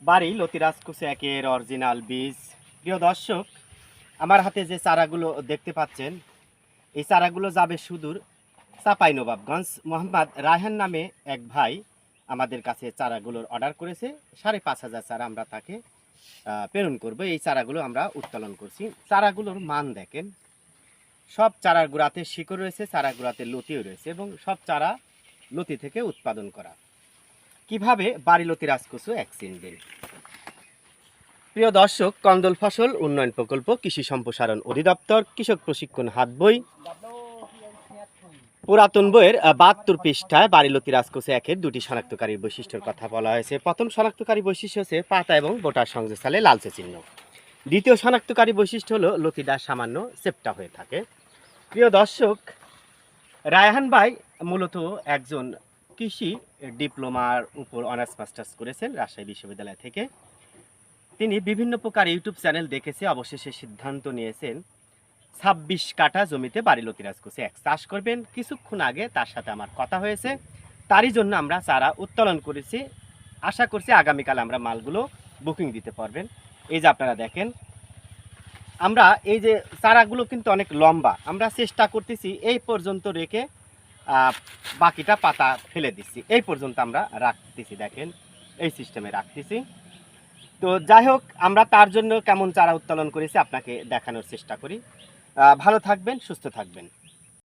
বাড়ি লতিরাজকুচি একের অরিজিনাল বীজ। প্রিয় দর্শক, আমার হাতে যে চারাগুলো দেখতে পাচ্ছেন, এই চারাগুলো যাবে সুদূর চাঁপাইনবাবগঞ্জ। মোহাম্মদ রায়হান নামে এক ভাই আমাদের কাছে চারাগুলোর অর্ডার করেছে। ৫,৫০০ চারা আমরা তাকে প্রেরণ করব। এই চারাগুলো আমরা উত্তোলন করছি। চারাগুলোর মান দেখেন, সব চারার গোড়াতে শিকড় রয়েছে, চারা গোড়াতে লতিও রয়েছে এবং সব চারা লতি থেকে উৎপাদন করা। কিভাবে বাড়ি লতিরাজকুচি এক চিনবেন? প্রিয় দর্শক, কন্দল ফসল উন্নয়ন প্রকল্প, কৃষি সম্প্রসারণ অধিদপ্তর, কৃষক প্রশিক্ষণ হাত বই, পুরাতন বইয়ের ৭২ পৃষ্ঠায় বাড়ি লতিরাজকুচি একের দুটি শনাক্তকারী বৈশিষ্ট্যের কথা বলা হয়েছে। প্রথম শনাক্তকারী বৈশিষ্ট্য হচ্ছে পাতা এবং বোটার সংযোগস্থলে লালচে চিহ্ন। দ্বিতীয় শনাক্তকারী বৈশিষ্ট্য হলো লতিটা সামান্য চেপ্টা হয়ে থাকে। প্রিয় দর্শক, রায়হান ভাই মূলত একজন কৃষি ডিপ্লোমার উপর অনার্স মাস্টার্স করেছেন রাজশাহী বিশ্ববিদ্যালয় থেকে। তিনি বিভিন্ন প্রকার ইউটিউব চ্যানেল দেখেছে, অবশেষে সিদ্ধান্ত নিয়েছেন ২৬ কাঠা জমিতে বাড়ি লতিরাজকুচি এক চাষ করবেন। কিছুক্ষণ আগে তার সাথে আমার কথা হয়েছে, তারই জন্য আমরা চারা উত্তোলন করেছি। আশা করছি আগামীকাল আমরা মালগুলো বুকিং দিতে পারবেন। এই যে আপনারা দেখেন, আমরা এই যে চারাগুলো কিন্তু অনেক লম্বা, আমরা চেষ্টা করতেছি এই পর্যন্ত রেখে বাকিটা পাতা ফেলে দিচ্ছি, এই পর্যন্ত আমরা রাখতেছি। দেখেন, এই সিস্টেমে রাখতেছি। তো যাই হোক, আমরা তার জন্য কেমন চারা উত্তোলন করেছি আপনাকে দেখানোর চেষ্টা করি। ভালো থাকবেন, সুস্থ থাকবেন।